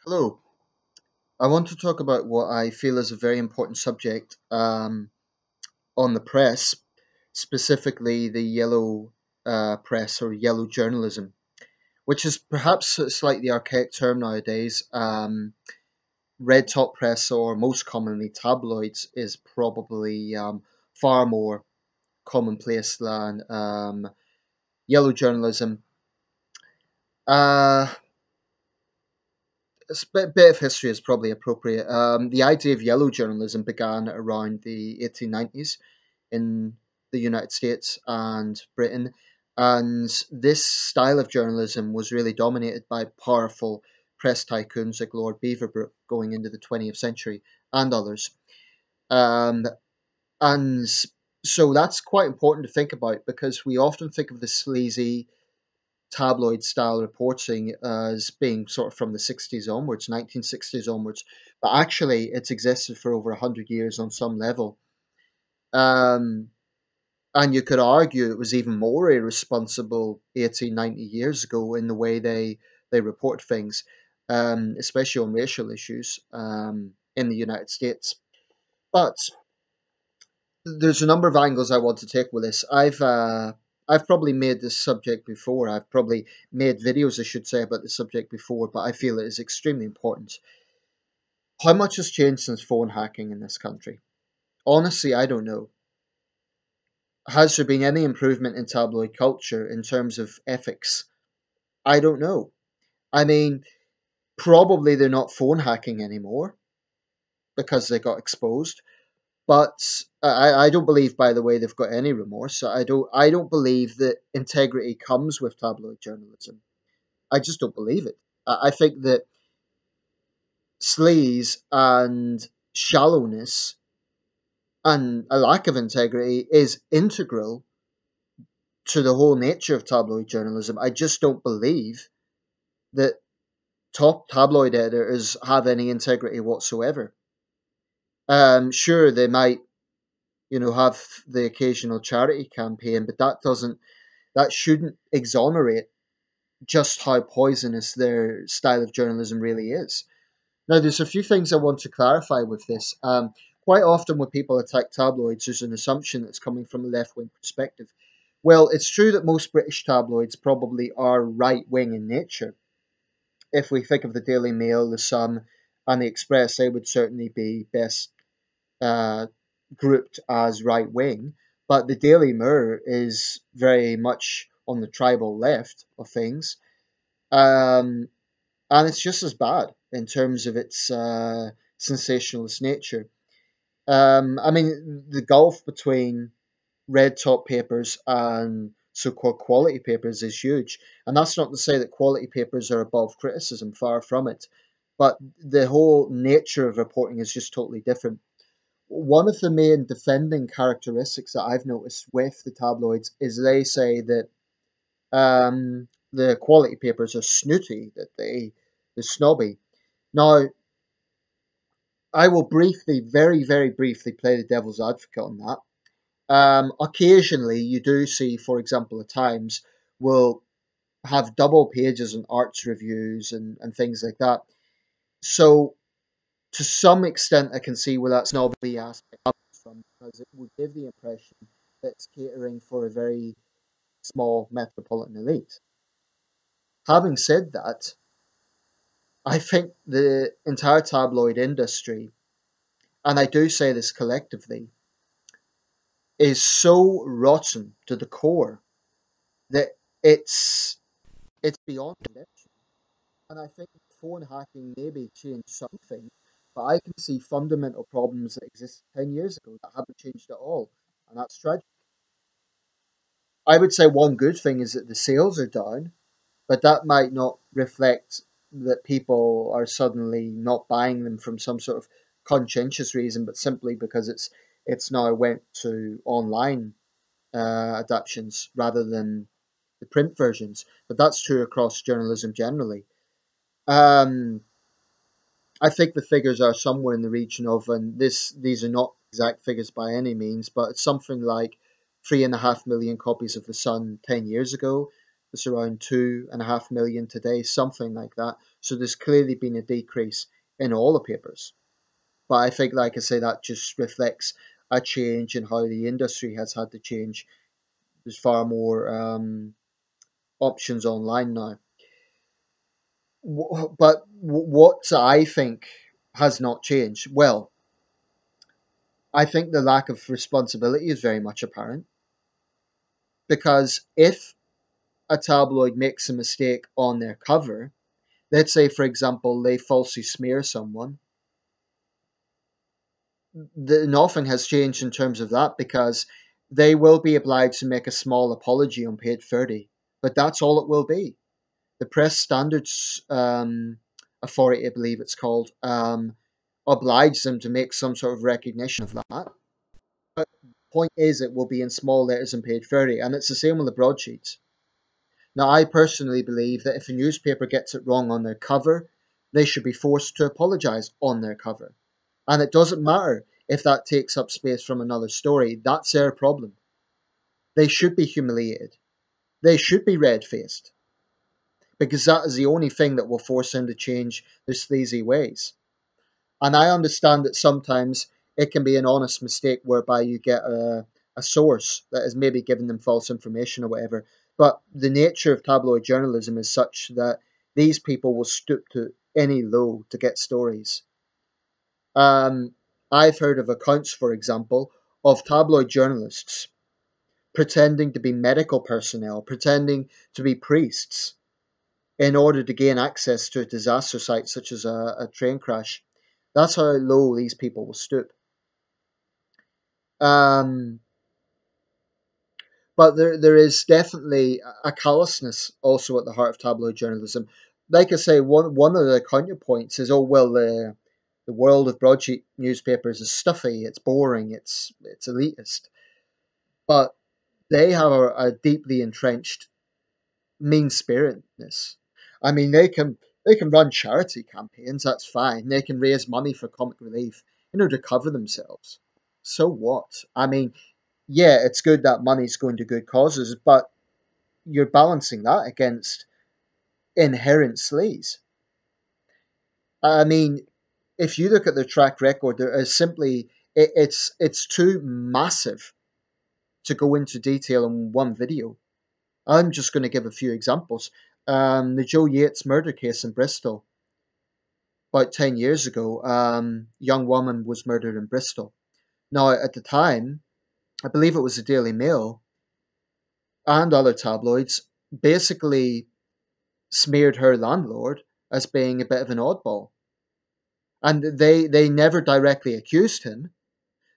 Hello. I want to talk about what I feel is a very important subject on the press, specifically the yellow press or yellow journalism, which is perhaps a slightly archaic term nowadays. Red top press, or most commonly tabloids, is probably far more commonplace than yellow journalism. Uh, a bit of history is probably appropriate. The idea of yellow journalism began around the 1890s in the United States and Britain. And this style of journalism was really dominated by powerful press tycoons like Lord Beaverbrook going into the 20th century and others. Um, and so that's quite important to think about because we often think of the sleazy tabloid style reporting as being sort of from the 60s onwards, 1960s onwards, but actually it's existed for over 100 years on some level. Um, and you could argue it was even more irresponsible 80, 90 years ago in the way they report things, especially on racial issues in the United States. But there's a number of angles I want to take with this. I've probably made this subject before. I've probably made videos, I should say, about the subject before, but I feel it is extremely important. How much has changed since phone hacking in this country? Honestly, I don't know. Has there been any improvement in tabloid culture in terms of ethics? I don't know. I mean, probably they're not phone hacking anymore because they got exposed. But I don't believe, by the way, they've got any remorse. I don't believe that integrity comes with tabloid journalism. I just don't believe it. I think that sleaze and shallowness and a lack of integrity is integral to the whole nature of tabloid journalism. I just don't believe that top tabloid editors have any integrity whatsoever. Sure, they might, have the occasional charity campaign, but that shouldn't exonerate just how poisonous their style of journalism really is. Now, there's a few things I want to clarify with this. Quite often, when people attack tabloids, there's an assumption that's coming from a left wing perspective. Well, it's true that most British tabloids probably are right wing in nature. If we think of the Daily Mail, the Sun, and the Express, they would certainly be best uh, grouped as right wing. But the Daily Mirror is very much on the tribal left of things. Um, and it's just as bad in terms of its sensationalist nature. I mean, the gulf between red top papers and so-called quality papers is huge, and that's not to say that quality papers are above criticism. Far from it, but the whole nature of reporting is just totally different. One of the main defending characteristics that I've noticed with the tabloids is they say that the quality papers are snooty, that they're snobby. Now, I will briefly, very, very briefly, play the devil's advocate on that. Occasionally, you do see, for example, the Times will have double pages on arts reviews and things like that. So, to some extent, I can see where that snobby aspect comes from because it would give the impression that it's catering for a very small metropolitan elite. Having said that, I think the entire tabloid industry, and I do say this collectively, is so rotten to the core that it's it's beyond redemption. And I think phone hacking maybe changed something, but I can see fundamental problems that existed 10 years ago that haven't changed at all, and that's tragic. I would say one good thing is that the sales are down, but that might not reflect that people are suddenly not buying them from some sort of conscientious reason, but simply because it's now went to online adaptions rather than the print versions. But that's true across journalism generally. Um, I think the figures are somewhere in the region of, and these are not exact figures by any means, but it's something like 3.5 million copies of The Sun 10 years ago, It's around 2.5 million today, something like that. So there's clearly been a decrease in all the papers. But I think, like I say, that just reflects a change in how the industry has had to change. There's far more options online now. But what I think has not changed, well, I think the lack of responsibility is very much apparent. Because if a tabloid makes a mistake on their cover, let's say, for example, they falsely smear someone, nothing has changed in terms of that because they will be obliged to make a small apology on page 30. But that's all it will be. The Press Standards Authority, I believe it's called, oblige them to make some sort of recognition of that. But the point is, it will be in small letters on page 30, and it's the same with the broadsheets. Now, I personally believe that if a newspaper gets it wrong on their cover, they should be forced to apologise on their cover. And it doesn't matter if that takes up space from another story, that's their problem. They should be humiliated. They should be red faced. Because that is the only thing that will force them to change their sleazy ways. And I understand that sometimes it can be an honest mistake whereby you get a source that is maybe giving them false information or whatever. But the nature of tabloid journalism is such that these people will stoop to any low to get stories. Um, I've heard of accounts, for example, of tabloid journalists pretending to be medical personnel, pretending to be priests in order to gain access to a disaster site such as a train crash. That's how low these people will stoop. Um, but there is definitely a callousness also at the heart of tabloid journalism. Like I say, one of the counterpoints is, oh well, the world of broadsheet newspapers is stuffy, it's boring, it's elitist, but they have a deeply entrenched mean spiritedness. I mean, they can run charity campaigns. That's fine. They can raise money for comic relief in order to cover themselves. So what? I mean, yeah, it's good that money's going to good causes, but you're balancing that against inherent sleaze. I mean, if you look at their track record, there is simply it's too massive to go into detail in one video. I'm just going to give a few examples. The Joe Yates murder case in Bristol, about 10 years ago, young woman was murdered in Bristol. Now, at the time, I believe it was the Daily Mail and other tabloids basically smeared her landlord as being a bit of an oddball. And they never directly accused him,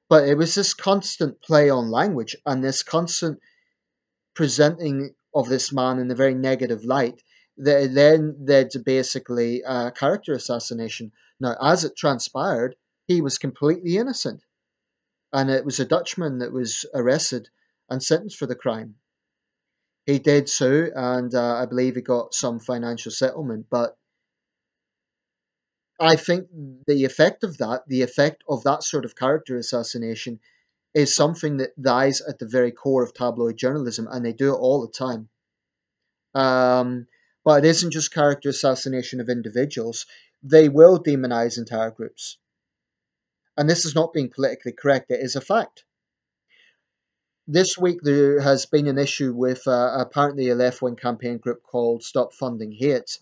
but it was this constant play on language and this constant presenting of this man in a very negative light that then led to basically character assassination. Now, as it transpired, he was completely innocent, and it was a Dutchman that was arrested and sentenced for the crime. He did so, and I believe he got some financial settlement. But I think the effect of that sort of character assassination, is something that lies at the very core of tabloid journalism, and they do it all the time. Um, but it isn't just character assassination of individuals. They will demonize entire groups. And this is not being politically correct, it is a fact. This week there has been an issue with apparently a left wing campaign group called Stop Funding Hate.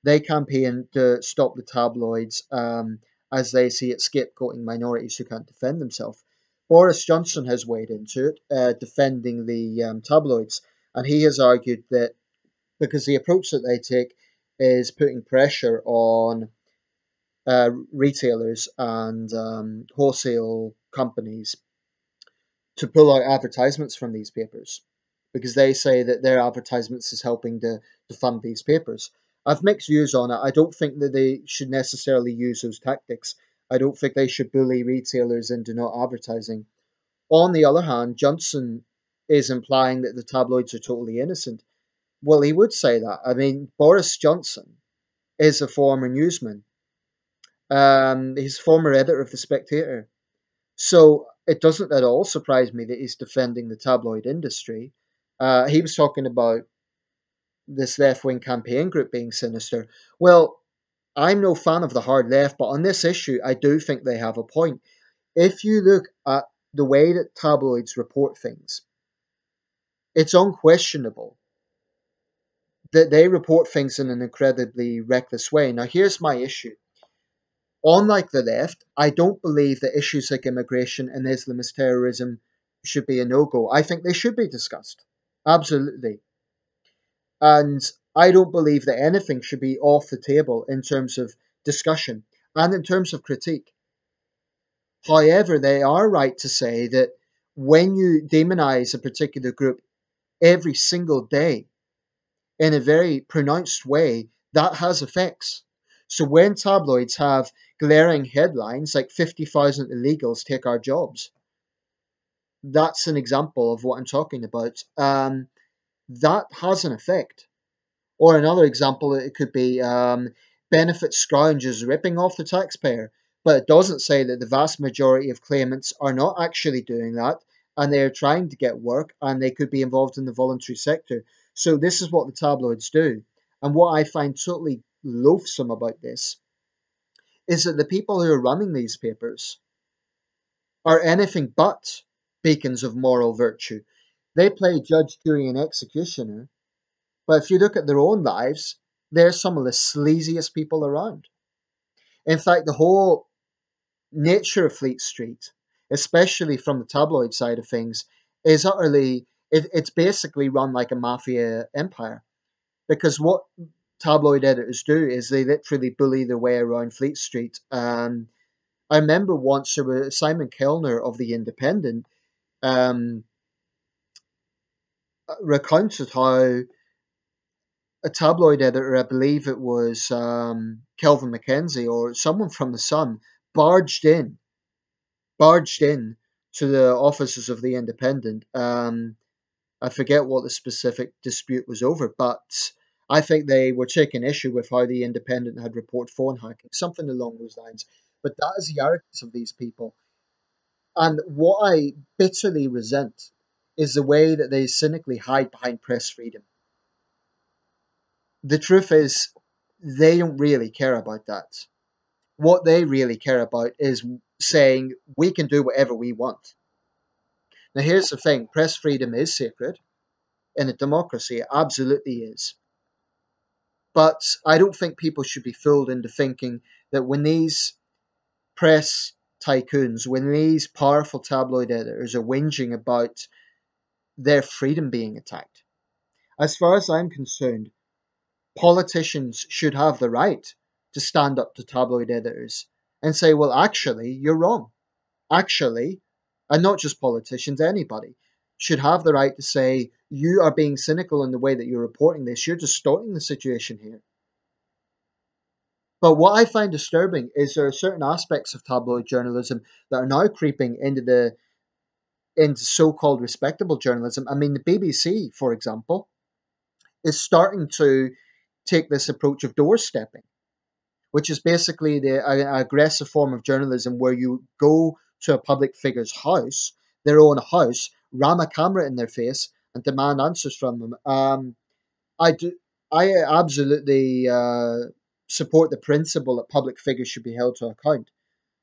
They campaign to stop the tabloids as they see it scapegoating minorities who can't defend themselves. Boris Johnson has weighed into it, defending the tabloids, and he has argued that because the approach that they take is putting pressure on retailers and wholesale companies to pull out advertisements from these papers because they say that their advertisements is helping to fund these papers. I've mixed views on it. I don't think that they should necessarily use those tactics. I don't think they should bully retailers into not advertising. On the other hand, Johnson is implying that the tabloids are totally innocent. Well, he would say that. I mean, Boris Johnson is a former newsman. He's former editor of The Spectator. So it doesn't at all surprise me that he's defending the tabloid industry. He was talking about this left wing campaign group being sinister. Well, I'm no fan of the hard left, but on this issue, I do think they have a point. If you look at the way that tabloids report things, it's unquestionable that they report things in an incredibly reckless way. Now, here's my issue. Unlike the left, I don't believe that issues like immigration and Islamist terrorism should be a no go. I think they should be discussed. Absolutely. And I don't believe that anything should be off the table in terms of discussion and in terms of critique. However, they are right to say that when you demonize a particular group every single day in a very pronounced way, that has effects. So when tabloids have glaring headlines like 50,000 illegals take our jobs, that's an example of what I'm talking about. That has an effect. Or another example, it could be benefit scroungers ripping off the taxpayer. But it doesn't say that the vast majority of claimants are not actually doing that and they're trying to get work and they could be involved in the voluntary sector. So this is what the tabloids do. And what I find totally loathsome about this is that the people who are running these papers are anything but beacons of moral virtue. They play judge, jury, and executioner. But if you look at their own lives, they're some of the sleaziest people around. In fact, the whole nature of Fleet Street, especially from the tabloid side of things, is utterly, it's basically run like a mafia empire. Because what tabloid editors do is they literally bully their way around Fleet Street. I remember once there was Simon Kellner of The Independent um, recounted how a tabloid editor, I believe it was Kelvin Mackenzie or someone from the Sun, barged in, barged in to the offices of the Independent. I forget what the specific dispute was over, but I think they were taking issue with how the Independent had reported phone hacking, something along those lines. But that is the arrogance of these people. And what I bitterly resent is the way that they cynically hide behind press freedom. The truth is, they don't really care about that. What they really care about is saying we can do whatever we want. Now, here's the thing: press freedom is sacred in a democracy, it absolutely is. But I don't think people should be fooled into thinking that when these press tycoons, when these powerful tabloid editors are whinging about their freedom being attacked, as far as I'm concerned, politicians should have the right to stand up to tabloid editors and say, well, actually, you're wrong. Actually, and not just politicians, anybody should have the right to say, you are being cynical in the way that you're reporting this. You're distorting the situation here. But what I find disturbing is there are certain aspects of tabloid journalism that are now creeping into so-called respectable journalism. I mean, the BBC, for example, is starting to take this approach of doorstepping, which is basically an aggressive form of journalism where you go to a public figure's house, their own house, ram a camera in their face, and demand answers from them. I do, I absolutely support the principle that public figures should be held to account,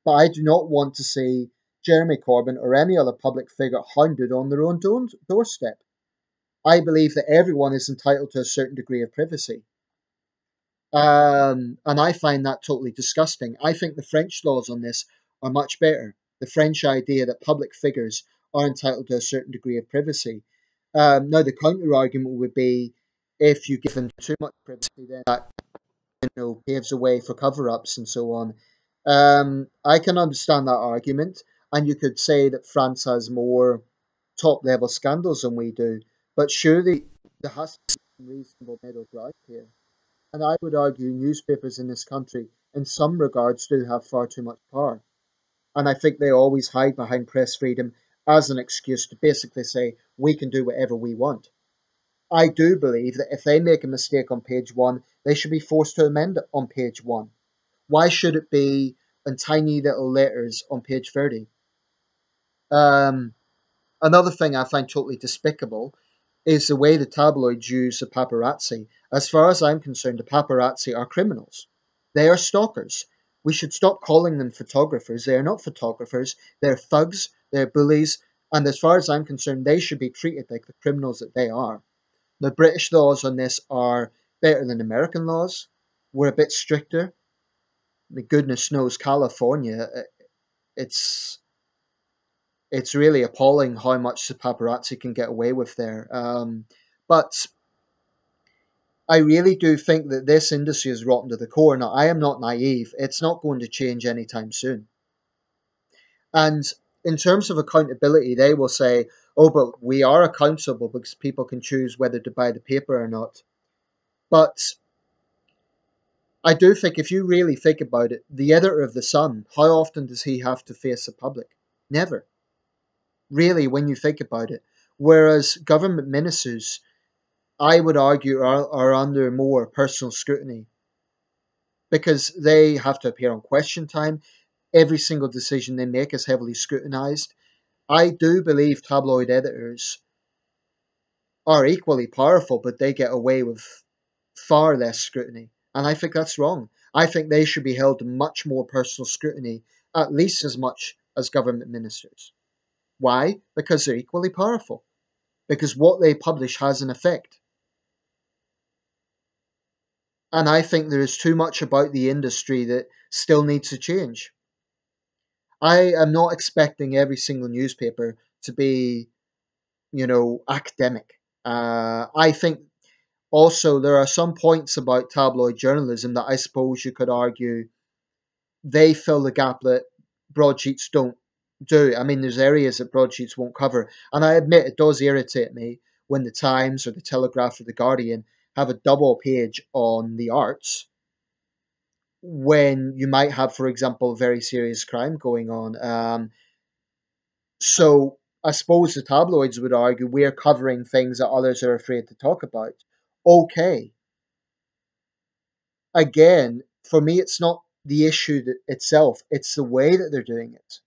but I do not want to see Jeremy Corbyn or any other public figure hounded on their own doorstep. I believe that everyone is entitled to a certain degree of privacy. And I find that totally disgusting. I think the French laws on this are much better. The French idea that public figures are entitled to a certain degree of privacy. Now, the counter argument would be if you give them too much privacy, then that paves the way for cover-ups and so on. I can understand that argument, and you could say that France has more top-level scandals than we do, but surely there has to be some reasonable middle ground here. And I would argue newspapers in this country, in some regards, do have far too much power. And I think they always hide behind press freedom as an excuse to basically say, we can do whatever we want. I do believe that if they make a mistake on page one, they should be forced to amend it on page one. Why should it be in tiny little letters on page 30? Um, Another thing I find totally despicable is the way the tabloids use the paparazzi. As far as I'm concerned, the paparazzi are criminals. They are stalkers. We should stop calling them photographers. They are not photographers. They're thugs. They're bullies. And as far as I'm concerned, they should be treated like the criminals that they are. The British laws on this are better than American laws. We're a bit stricter. The goodness knows California, it's it's really appalling how much the paparazzi can get away with there. But I really do think that this industry is rotten to the core. Now, I am not naive. It's not going to change anytime soon. And in terms of accountability, they will say, oh, but we are accountable because people can choose whether to buy the paper or not. But I do think if you really think about it, the editor of The Sun, how often does he have to face the public? Never. Really, when you think about it. Whereas government ministers, I would argue, are under more personal scrutiny because they have to appear on Question Time. Every single decision they make is heavily scrutinized. I do believe tabloid editors are equally powerful, but they get away with far less scrutiny. And I think that's wrong. I think they should be held to much more personal scrutiny, at least as much as government ministers. Why? Because they're equally powerful. Because what they publish has an effect. And I think there is too much about the industry that still needs to change. I am not expecting every single newspaper to be, academic. I think also there are some points about tabloid journalism that I suppose you could argue they fill the gap that broadsheets don't do. I mean, there's areas that broadsheets won't cover. And I admit it does irritate me when the Times or the Telegraph or the Guardian have a double page on the arts when you might have, for example, very serious crime going on. So I suppose the tabloids would argue we're covering things that others are afraid to talk about. Okay. Again, for me, it's not the issue itself, it's the way that they're doing it.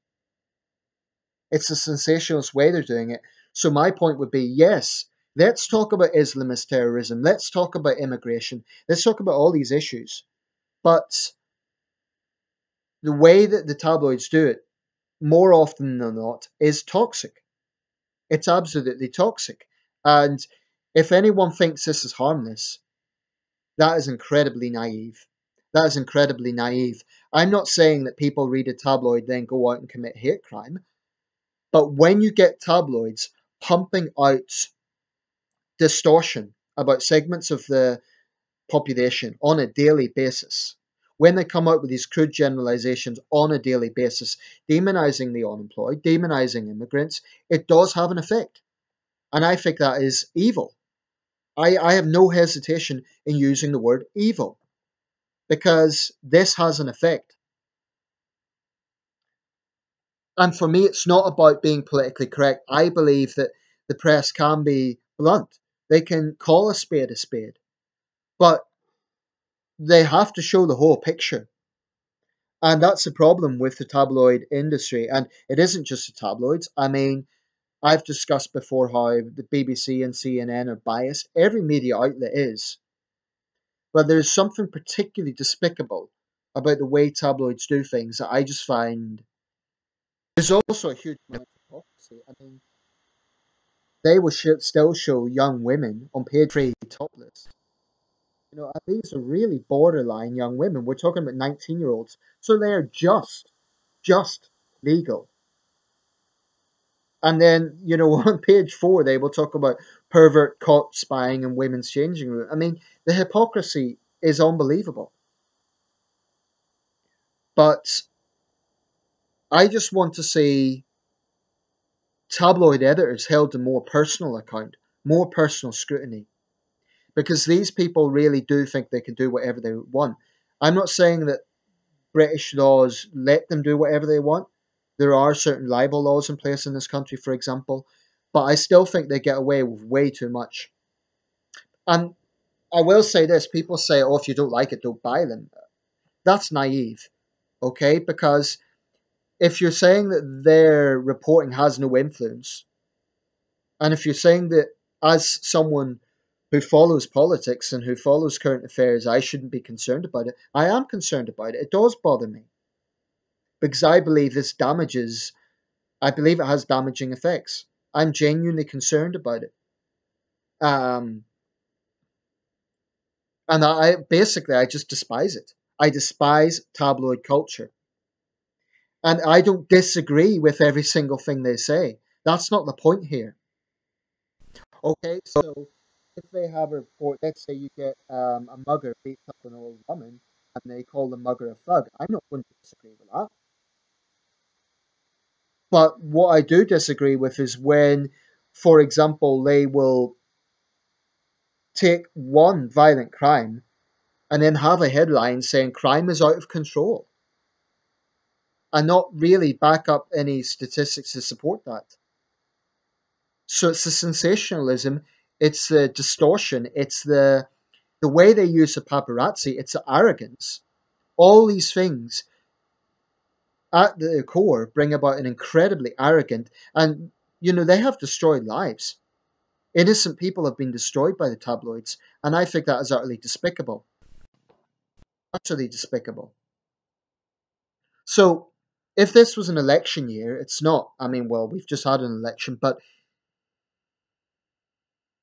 It's the sensationalist way they're doing it. So my point would be, yes, let's talk about Islamist terrorism. Let's talk about immigration. Let's talk about all these issues. But the way that the tabloids do it, more often than not, is toxic. It's absolutely toxic. And if anyone thinks this is harmless, that is incredibly naive. That is incredibly naive. I'm not saying that people read a tabloid then go out and commit hate crime. But when you get tabloids pumping out distortion about segments of the population on a daily basis, when they come out with these crude generalizations on a daily basis, demonizing the unemployed, demonizing immigrants, it does have an effect. And I think that is evil. I have no hesitation in using the word evil because this has an effect. And for me, it's not about being politically correct. I believe that the press can be blunt. They can call a spade, but they have to show the whole picture. And that's the problem with the tabloid industry. And it isn't just the tabloids. I mean, I've discussed before how the BBC and CNN are biased. Every media outlet is. But there's something particularly despicable about the way tabloids do things that I just find. There's also a huge amount of hypocrisy. I mean, they will still show young women on page three topless. And these are really borderline young women. We're talking about 19-year-olds. So they're just legal. And then, on page four, they will talk about pervert caught spying in women's changing room. I mean, the hypocrisy is unbelievable. But I just want to see tabloid editors held to more personal account, more personal scrutiny. Because these people really do think they can do whatever they want. I'm not saying that British laws let them do whatever they want. There are certain libel laws in place in this country, for example, but I still think they get away with way too much. And I will say this, people say, oh, if you don't like it, don't buy them. That's naive, okay? Because if you're saying that their reporting has no influence, and if you're saying that as someone who follows politics and who follows current affairs, I shouldn't be concerned about it. I am concerned about it. It does bother me because I believe this damages, I believe it has damaging effects. I'm genuinely concerned about it. Um, and I basically, I just despise it. I despise tabloid culture. And I don't disagree with every single thing they say. That's not the point here. Okay, so if they have a report, let's say you get a mugger beats up an old woman and they call the mugger a thug, I'm not going to disagree with that. But what I do disagree with is when, for example, they will take one violent crime and then have a headline saying crime is out of control and not really back up any statistics to support that. So it's the sensationalism, it's the distortion, it's the way they use the paparazzi, it's the arrogance. All these things at the core bring about an incredibly arrogant and they have destroyed lives. Innocent people have been destroyed by the tabloids, and I think that is utterly despicable. Utterly despicable. So if this was an election year, it's not. I mean, well, we've just had an election, but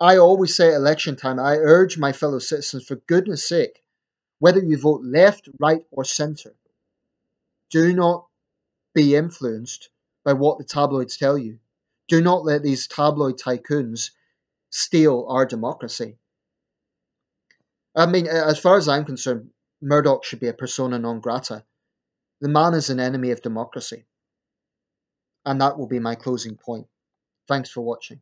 I always say at election time, I urge my fellow citizens, for goodness sake, whether you vote left, right, or centre, do not be influenced by what the tabloids tell you. Do not let these tabloid tycoons steal our democracy. I mean, as far as I'm concerned, Murdoch should be a persona non grata. The man is an enemy of democracy. And that will be my closing point. Thanks for watching.